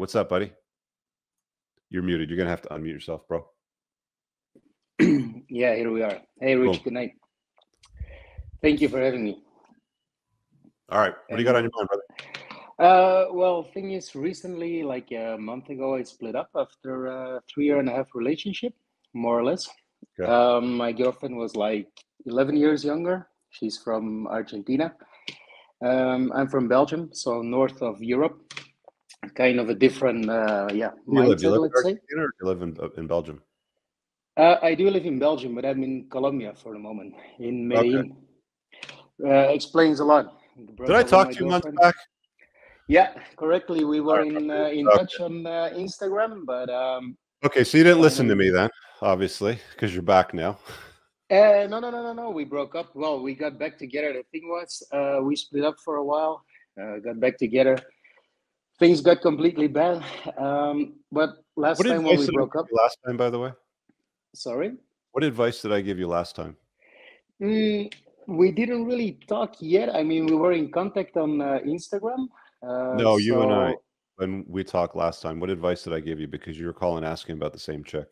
what's up, buddy? You're muted. You're gonna have to unmute yourself, bro. Yeah, here we are. Hey, Rich, Boom. good night. Thank you for having me. All right, what do you got on your mind, brother? Well, thing is, recently, like a month ago, I split up after a 3.5 year relationship, more or less. Okay. My girlfriend was like 11 years younger. She's from Argentina. I'm from Belgium, so north of Europe. Kind of a different, Where you mindset, live in let's say. Argentina or do you live in Belgium? I do live in Belgium, but I'm in Colombia for the moment, in Okay. Medellin. Explains a lot. Broke Did I up with talk my 2 months girlfriend. back? Yeah, correctly. We were in Okay. touch on Instagram, but Okay, so you didn't listen to finally, me then, obviously, because you're back now. no. We broke up. Well, we got back together. The thing was, we split up for a while, got back together. Things got completely bad. But last What time when advice we did I broke give up, you last time, by the way? sorry, What advice did I give you last time? we didn't really talk yet. I mean, we were in contact on Instagram. No, you and I, So when we talked last time, what advice did I give you? Because you were calling asking about the same chick.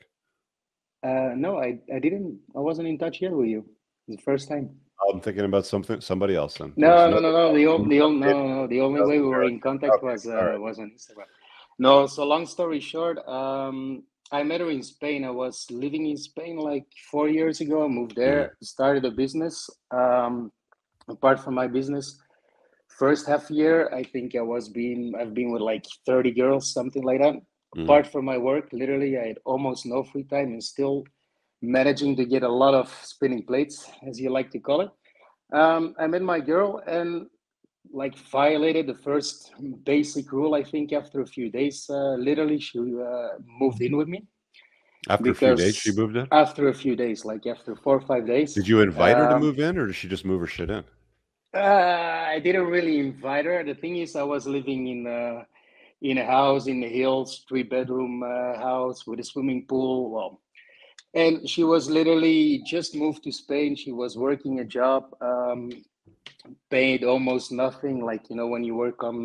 no, I didn't. I wasn't in touch yet with you. It's the first time. I'm thinking about somebody else then. There's No. The only way we were in contact Okay, all right. was on Instagram. No, so long story short, I met her in Spain. I was living in Spain like 4 years ago. I moved there, started a business. Apart from my business, first half year, I think I've been with like 30 girls, something like that. Apart from my work, literally, I had almost no free time and still managing to get a lot of spinning plates, as you like to call it. I met my girl and like violated the first basic rule. I think after a few days, literally she moved in with me After a few days, she because moved in? after a few days, like after 4 or 5 days, Did you invite her to move in, or did she just move her shit in? I didn't really invite her. The thing is, I was living in a house in the hills, 3 bedroom house with a swimming pool. Well, and she was literally just moved to Spain. She was working a job, paid almost nothing. Like, you know, when you work on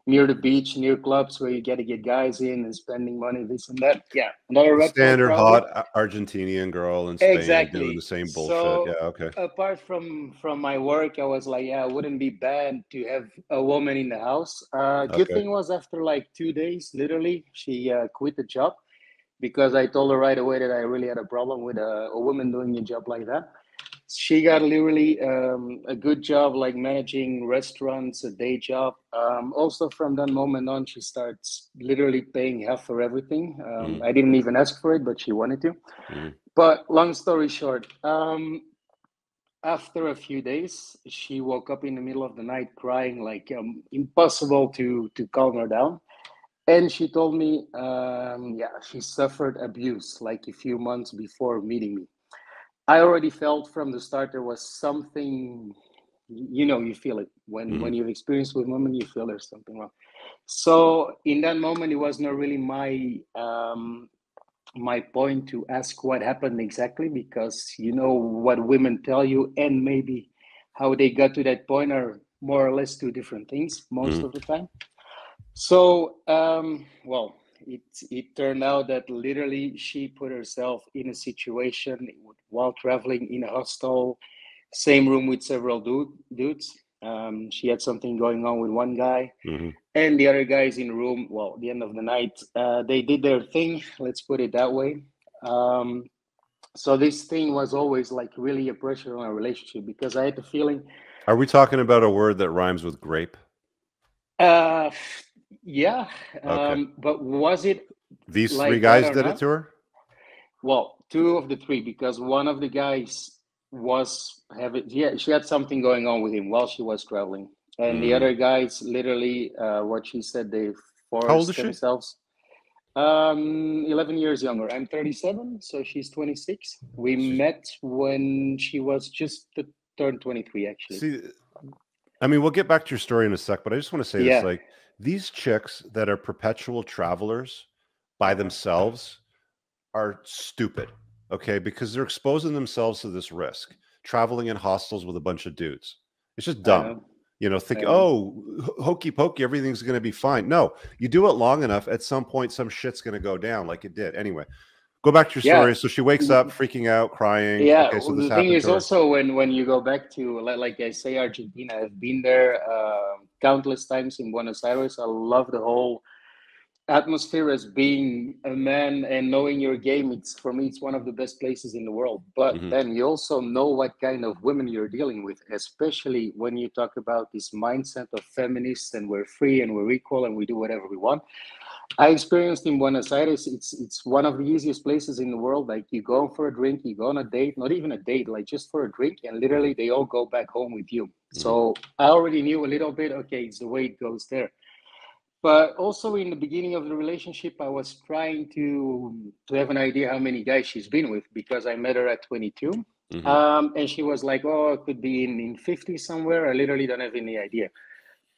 near the beach, near clubs where you get to get guys in and spending money, this and that. Yeah, another The red flag, standard probably. hot Argentinian girl in Spain doing the Exactly. same bullshit. So Yeah, okay. apart from my work, I was like, yeah, it wouldn't be bad to have a woman in the house. Good Okay. thing was after like 2 days, literally, she quit the job because I told her right away that I really had a problem with a woman doing a job like that. She got literally a good job, like managing restaurants, a day job. Also, from that moment on, she starts literally paying half for everything. I didn't even ask for it, but she wanted to. But long story short, after a few days, she woke up in the middle of the night crying, like impossible to calm her down. And she told me, yeah, she suffered abuse like a few months before meeting me. I already felt from the start there was something, you know, you feel it when you've experienced with women, you feel there's something wrong. So in that moment, it was not really my point to ask what happened exactly, because you know what women tell you and maybe how they got to that point are more or less two different things most of the time. So, well, it turned out that literally she put herself in a situation while traveling in a hostel, same room with several dudes. She had something going on with one guy, and the other guys in the room. Well, at the end of the night, they did their thing. Let's put it that way. So this thing was always like really a pressure on our relationship because I had the feeling. Are we talking about a word that rhymes with grape? Yeah, Okay. but was it These three like that guys or did it not? to her? Well, two of the three, because one of the guys was having, yeah, she had something going on with him while she was traveling, and the other guys, literally, what she said, they How old is forced she? themselves. 11 years younger. I'm 37, so she's 26. We met when she was just turned 23, actually. See, I mean, we'll get back to your story in a sec, but I just want to say this, Yeah. like these chicks that are perpetual travelers by themselves are stupid, okay? Because they're exposing themselves to this risk, traveling in hostels with a bunch of dudes. It's just I dumb. know. You know, think, oh, hokey pokey, everything's going to be fine. No, you do it long enough, at some point, some shit's going to go down like it did. Anyway, go back to your story. So she wakes up freaking out, crying. Yeah, Okay, so this the thing happened is to her. also when you go back to, like I say, Argentina, I've been there countless times in Buenos Aires. I love the whole atmosphere as being a man and knowing your game. It's, for me, it's one of the best places in the world. But then you also know what kind of women you're dealing with, especially when you talk about this mindset of feminists and we're free and we're equal and we do whatever we want. I experienced in Buenos Aires, it's one of the easiest places in the world. Like, you go for a drink, you go on a date, not even a date, like just for a drink, and literally they all go back home with you. So I already knew a little bit, okay, it's the way it goes there. But also in the beginning of the relationship, I was trying to have an idea how many guys she's been with, because I met her at 22. And she was like, oh, it could be in 50 somewhere. I literally don't have any idea.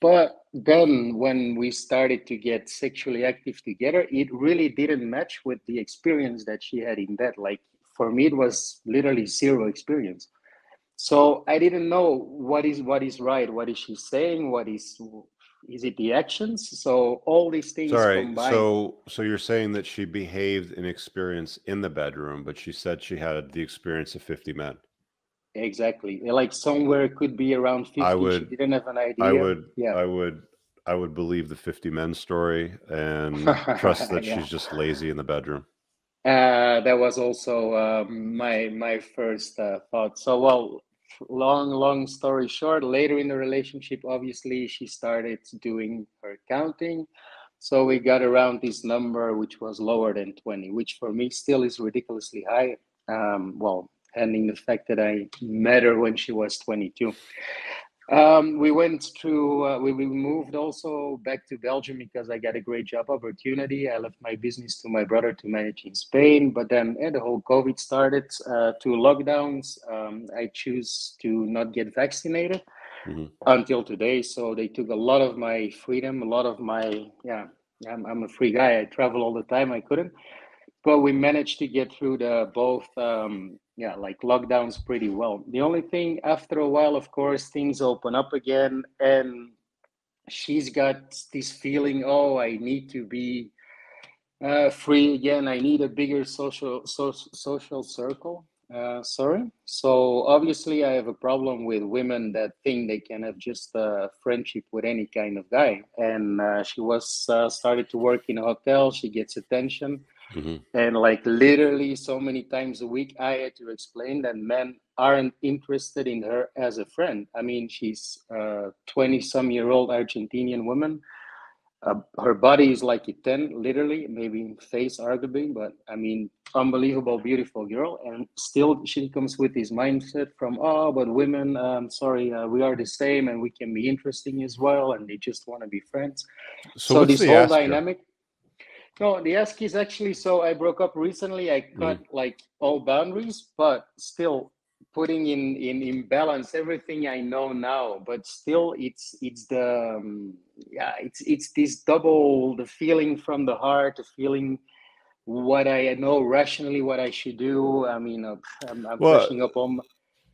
But then when we started to get sexually active together, it really didn't match with the experience that she had in bed. Like, for me, it was literally zero experience. So I didn't know what is right, what is she saying, what is it the actions? So all these things Sorry. combined. So you're saying that she behaved in experience in the bedroom, but she said she had the experience of 50 men. Exactly. Like, somewhere could be around I 50. She would, didn't have an I idea. would, Yeah. I would believe the 50 men story and trust that Yeah. she's just lazy in the bedroom. That was also my first thought. So, well, long story short, later in the relationship, obviously, she started doing her counting. So we got around this number, which was lower than 20, which for me still is ridiculously high. Well, pending the fact that I met her when she was 22. We went through, we moved also back to Belgium because I got a great job opportunity. I left my business to my brother to manage in Spain, but then the whole COVID started, two lockdowns. I choose to not get vaccinated until today. So they took a lot of my freedom, a lot of my, yeah, I'm a free guy. I travel all the time. I couldn't. But we managed to get through the both like lockdowns pretty well. The only thing, after a while, of course, things open up again, and she's got this feeling, oh, I need to be free again. I need a bigger social circle. Sorry. So obviously, I have a problem with women that think they can have just a friendship with any kind of guy. And she was started to work in a hotel. She gets attention. And like literally so many times a week, I had to explain that men aren't interested in her as a friend. I mean, she's a 20-some-year-old Argentinian woman. Her body is like a 10, literally, maybe in face, arguably, but I mean, unbelievable, beautiful girl. And still, she comes with this mindset from, oh, but women, sorry, we are the same and we can be interesting as well. And they just want to be friends. So So what's this the whole ask here? dynamic. No, the ask is actually, so I broke up recently. I cut like all boundaries, but still putting in balance everything I know now. But still, it's the it's this double, the feeling from the heart, the feeling what I know rationally what I should do. I mean, I'm Well, brushing up on.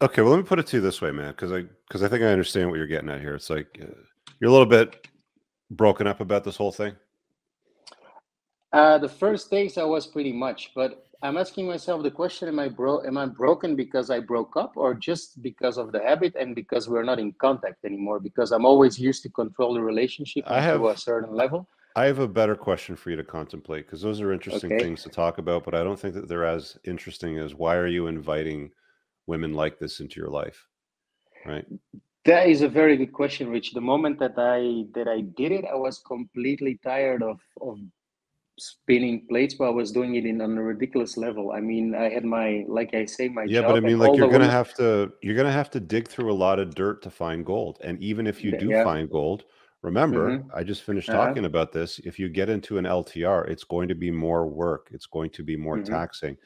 okay, well, let me put it to you this way, man, because I think I understand what you're getting at here. It's like you're a little bit broken up about this whole thing. The first days I was pretty much, but I'm asking myself the question: Am I broken because I broke up, or just because of the habit and because we're not in contact anymore? Because I'm always used to control the relationship I until a have certain level. I have a better question for you to contemplate, because those are interesting Okay, things to talk about, but I don't think that they're as interesting as why are you inviting women like this into your life, right? that is a very good question, Rich. The moment that I did it, I was completely tired of spinning plates, but I was doing it in on a ridiculous level. I mean, I had my, like I say, my Yeah, but I job and mean, like all the women. you're gonna have to dig through a lot of dirt to find gold. And even if you do Yeah. find gold, remember, Mm-hmm. I just finished Uh-huh. talking about this. If you get into an LTR, it's going to be more work. It's going to be more Mm-hmm. taxing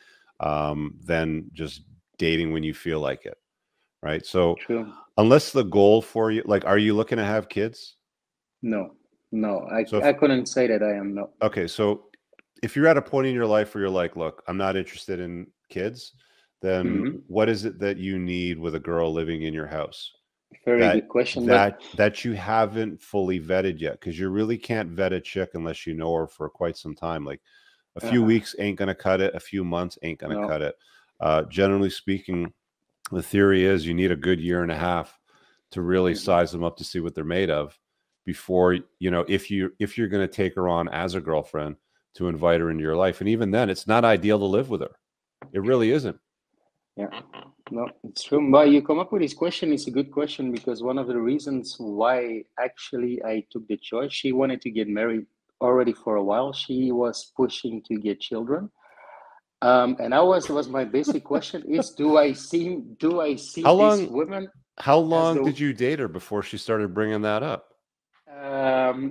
than just dating when you feel like it, right? So, True. unless the goal for you, like, are you looking to have kids? No, no, So, I couldn't say that I am. No. okay, so if you're at a point in your life where you're like, look, I'm not interested in kids, then Hmm. what is it that you need with a girl living in your house? Very good question. That you haven't fully vetted yet, because you really can't vet a chick unless you know her for quite some time. Like a few weeks ain't gonna cut it. A few months ain't gonna cut it. Generally speaking, the theory is you need a good year and a half to really size them up to see what they're made of before, you know, if you're going to take her on as a girlfriend, to invite her into your life. And even then, it's not ideal to live with her. It really isn't. Yeah, no, it's true. But you come up with this question. It's a good question, because one of the reasons why actually I took the choice, she wanted to get married already for a while. She was pushing to get children. And was my basic question is, do I see these women? How long did you date her before she started bringing that up?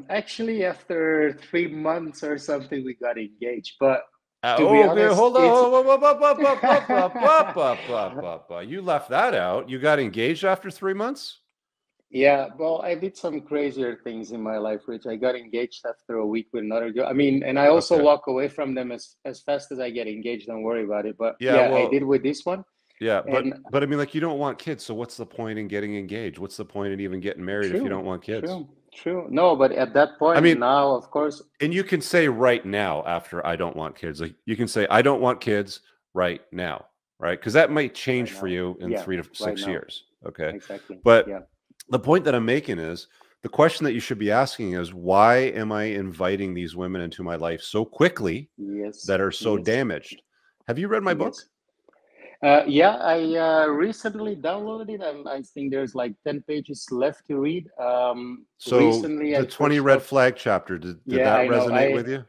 Actually, after 3 months or something, we got engaged. But to be okay, honest, hold on. You left that out. You got engaged after 3 months? Yeah, well, I did some crazier things in my life, Rich. I got engaged after a week with another girl. I mean, and I also walk away from them as fast as I get engaged. Don't worry about it. But yeah, well, I did with this one. Yeah, but I mean, like, you don't want kids, so what's the point in getting engaged? What's the point in even getting married if you don't want kids? True. No, but at that point, I mean, now, of course. And you can say right now, after I don't want kids, like you can say I don't want kids right now, right? Because that might change for you in 3 to 6 years. Okay, exactly. But the point that I'm making is, the question that you should be asking is, why am I inviting these women into my life so quickly that are so damaged? Have you read my book? Yeah, I recently downloaded it, and I think there's like 10 pages left to read. So recently, the 20 red flag chapter, did that resonate with you?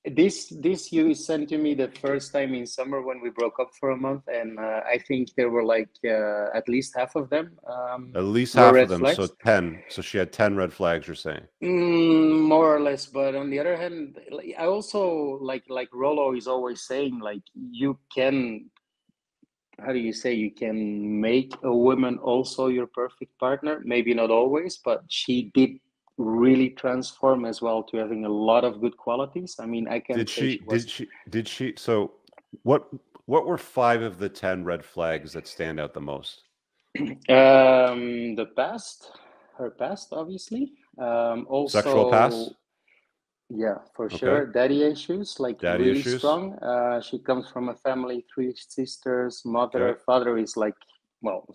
This you sent to me the first time in summer when we broke up for a month, and I think there were like at least half of them. At least half of them, flags. So 10. So she had 10 red flags, you're saying? More or less. But on the other hand, I also like Rollo is always saying, like, you can, how do you say, you can make a woman also your perfect partner. Maybe not always, but she did really transform as well to having a lot of good qualities. I mean, I can did she so what were 5 of the 10 red flags that stand out the most? Her past, obviously. Also sexual past. Yeah, for sure. Daddy issues, like really strong. She comes from a family, 3 sisters, mother, father is like, well,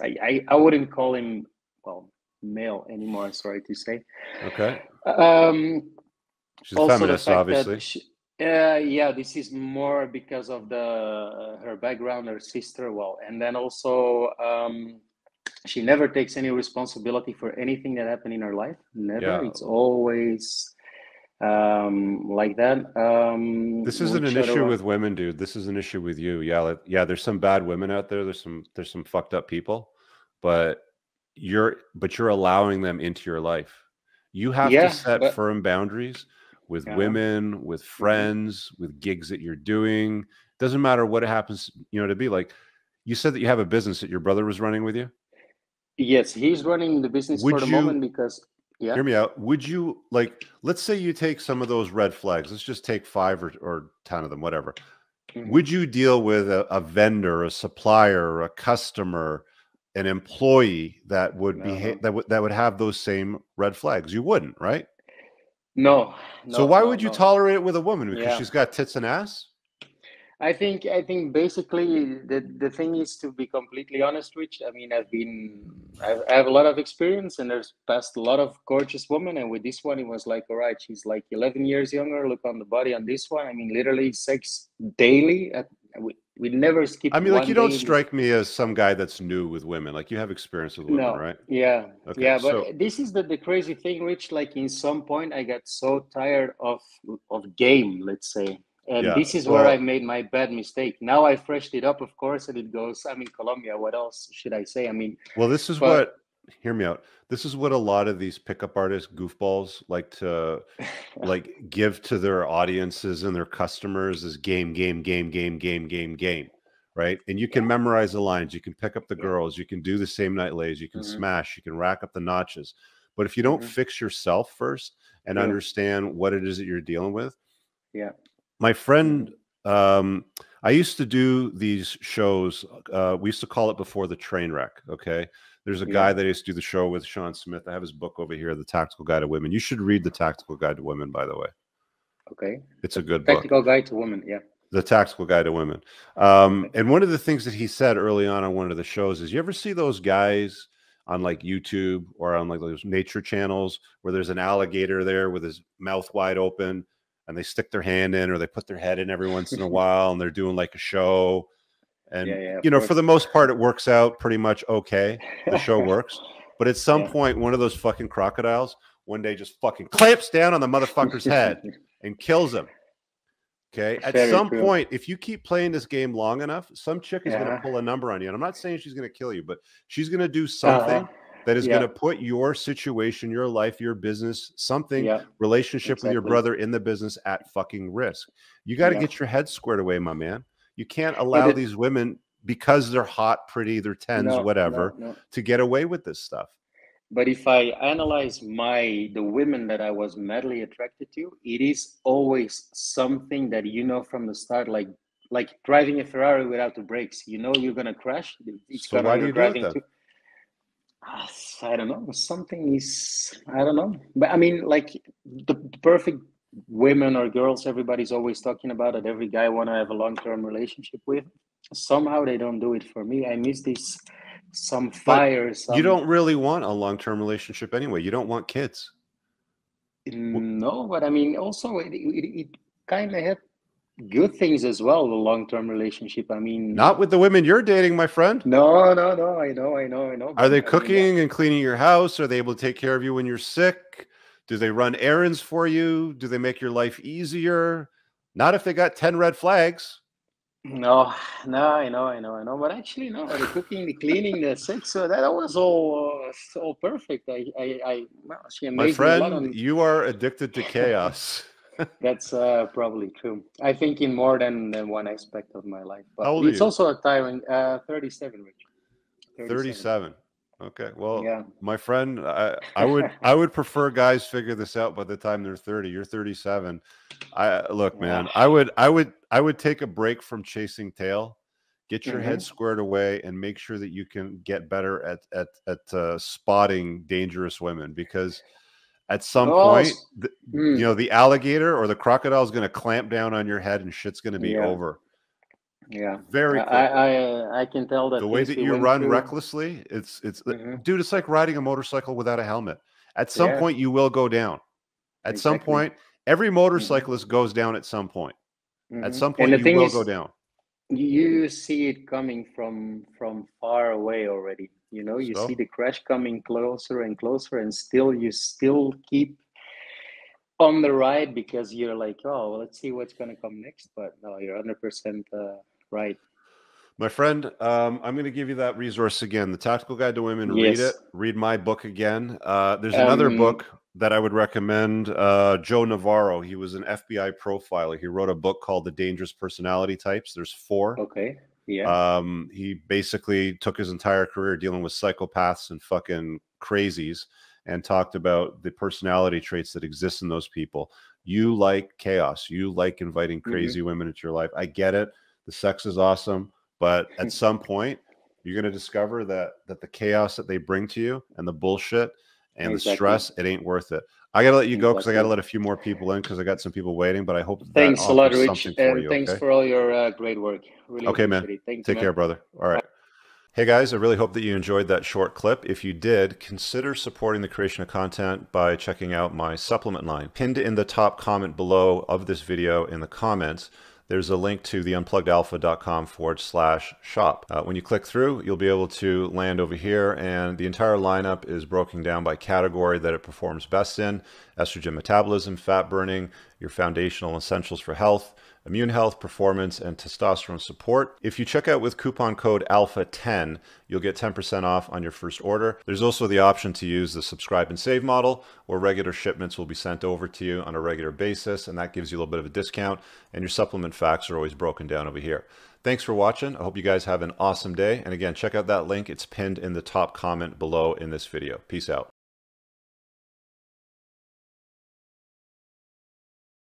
I wouldn't call him, well, male anymore, sorry to say. She's a feminist, obviously. Yeah, this is more because of her background, her sister, well, and then also she never takes any responsibility for anything that happened in her life. Never. It's always like that. This isn't an issue with women, dude. This is an issue with you. Yeah, there's some bad women out there. There's some fucked up people, but you're allowing them into your life. You have to set firm boundaries with women, with friends, with gigs that you're doing. Doesn't matter what it happens, to be. Like, you said that you have a business that your brother was running with you. Yes, he's running the business for the moment because. Yeah. Hear me out. Would you, like, let's say you take some of those red flags. Let's just take 5 or 10 of them, whatever. Would you deal with a vendor, a supplier, a customer, an employee that would behave that would have those same red flags? You wouldn't, right? No. So why would you tolerate it with a woman? Because she's got tits and ass? I think basically the thing is, to be completely honest, Rich. I mean, I have a lot of experience, and there's passed a lot of gorgeous women, and with this one, it was like, all right, she's like 11 years younger. Look on the body on this one. I mean, literally sex daily. We never skip. I mean, like, you don't strike me as some guy that's new with women. Like, you have experience with women, right? Yeah. Okay. Yeah, but this is the crazy thing, Rich. Like, in some point, I got so tired of game, let's say. And this is where I made my bad mistake. Now I freshed it up, of course, and it goes, I'm in Colombia. What else should I say? I mean, well, this is what, hear me out. This is what a lot of these pickup artists, goofballs, like to like give to their audiences and their customers is game, right? And you can memorize the lines. You can pick up the girls. You can do the same night lays. You can smash. You can rack up the notches. But if you don't fix yourself first and understand what it is that you're dealing with, my friend, I used to do these shows. We used to call it Before the Train Wreck. Okay. There's a guy that I used to do the show with, Sean Smith. I have his book over here, The Tactical Guide to Women. You should read The Tactical Guide to Women, by the way. Okay. It's a good book. Tactical Guide to Women, yeah. The Tactical Guide to Women. And one of the things that he said early on one of the shows is, you ever see those guys on like YouTube or on like those nature channels where there's an alligator there with his mouth wide open and they stick their hand in, or they put their head in every once in a while, and they're doing like a show. And, you know, for the most part, it works out pretty much okay. The show works. But at some point, one of those fucking crocodiles one day just fucking clamps down on the motherfucker's head and kills him. Okay. At some point, if you keep playing this game long enough, some chick is going to pull a number on you. And I'm not saying she's going to kill you, but she's going to do something that is going to put your situation, your life, your business, something, relationship with your brother in the business at fucking risk. You got to get your head squared away, my man. You can't allow these women, because they're hot, pretty, they're tens, whatever, to get away with this stuff. But if I analyze the women that I was madly attracted to, it is always something that you know from the start, like driving a Ferrari without the brakes. You know you're gonna crash. It's so why do you do it then? I don't know. Something is, I don't know. But I mean, like the perfect women or girls, everybody's always talking about it. Every guy want to have a long-term relationship with. Somehow they don't do it for me. I miss this. Some fire. You don't really want a long-term relationship anyway. You don't want kids. No, but I mean, also it kind of had good things as well. The long-term relationship. I mean, not with the women you're dating, my friend. No. I know. Are they cooking and cleaning your house? Are they able to take care of you when you're sick? Do they run errands for you? Do they make your life easier? Not if they got 10 red flags. No, I know. But actually, no, the cooking, the cleaning, the sex, so that was all perfect. She amazed my friend, me a lot on... you are addicted to chaos. That's probably true. I think in more than one aspect of my life. But how old are you? Also a tyrant. 37, Rich. 37. Okay. Well, my friend, I would prefer guys figure this out by the time they're 30. You're 37. Look, man, I would take a break from chasing tail, get your head squared away, and make sure that you can get better at spotting dangerous women, because at some point, you know, the alligator or the crocodile is going to clamp down on your head and shit's going to be over. Yeah, very quick. I can tell that the way that you run recklessly, it's dude, it's like riding a motorcycle without a helmet. At some point you will go down. At some point, every motorcyclist goes down at some point. At some point you will go down. You see it coming from far away already. You know, you see the crash coming closer and closer, and you still keep on the ride because you're like, oh, well, let's see what's going to come next. But no, you're 100% right. My friend, I'm going to give you that resource again, The Tactical Guide to Women. Read it. Read my book again. There's another book that I would recommend. Joe Navarro. He was an FBI profiler. He wrote a book called The Dangerous Personality Types. There's 4. Okay. Yeah. He basically took his entire career dealing with psychopaths and fucking crazies and talked about the personality traits that exist in those people. You like chaos. You like inviting crazy women into your life. I get it. The sex is awesome. But at some point, you're going to discover that the chaos that they bring to you and the bullshit and the stress, it ain't worth it. I got to let you go because I got to let a few more people in because I got some people waiting. But I hope thanks a lot, Rich. And thanks for all your great work. Really okay, man. Take care, brother. All right. Hey guys, I really hope that you enjoyed that short clip. If you did, consider supporting the creation of content by checking out my supplement line. Pinned in the top comment below of this video in the comments, there's a link to the unpluggedalpha.com/shop. When you click through, you'll be able to land over here, and the entire lineup is broken down by category that it performs best in: estrogen metabolism, fat burning, your foundational essentials for health, immune health, performance, and testosterone support. If you check out with coupon code ALPHA10, you'll get 10% off on your first order. There's also the option to use the subscribe and save model, where regular shipments will be sent over to you on a regular basis, and that gives you a little bit of a discount, and your supplement facts are always broken down over here. Thanks for watching. I hope you guys have an awesome day. And again, check out that link. It's pinned in the top comment below in this video. Peace out.